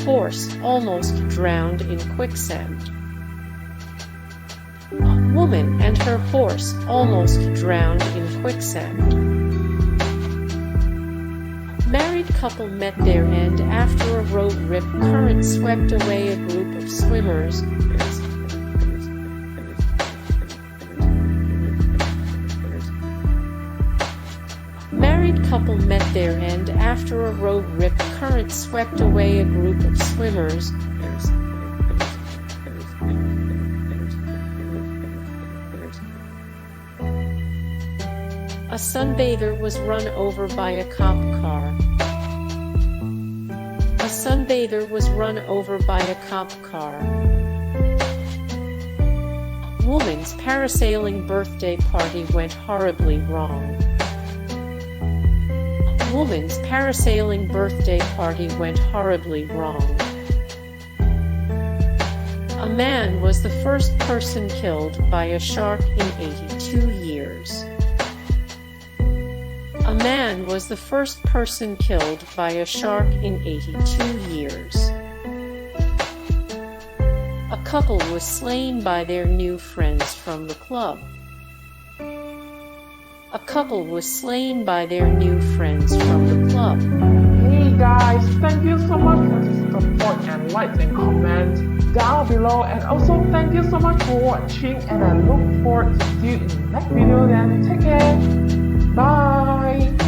horse almost drowned in quicksand. A woman and her horse almost drowned in quicksand. Married couple met their end after a road rip current swept away a group of swimmers. Married couple met their end after a road rip current swept away a group of swimmers. A sunbather was run over by a cop car. A sunbather was run over by a cop car. Woman's parasailing birthday party went horribly wrong. Woman's parasailing birthday party went horribly wrong. A man was the first person killed by a shark in 82 years. A man was the first person killed by a shark in 82 years. A couple was slain by their new friends from the club. A couple was slain by their new friends from the club. Hey guys, thank you so much for the support and likes and comments down below, and also thank you so much for watching, and I look forward to see you in the next video. Then take care. Bye.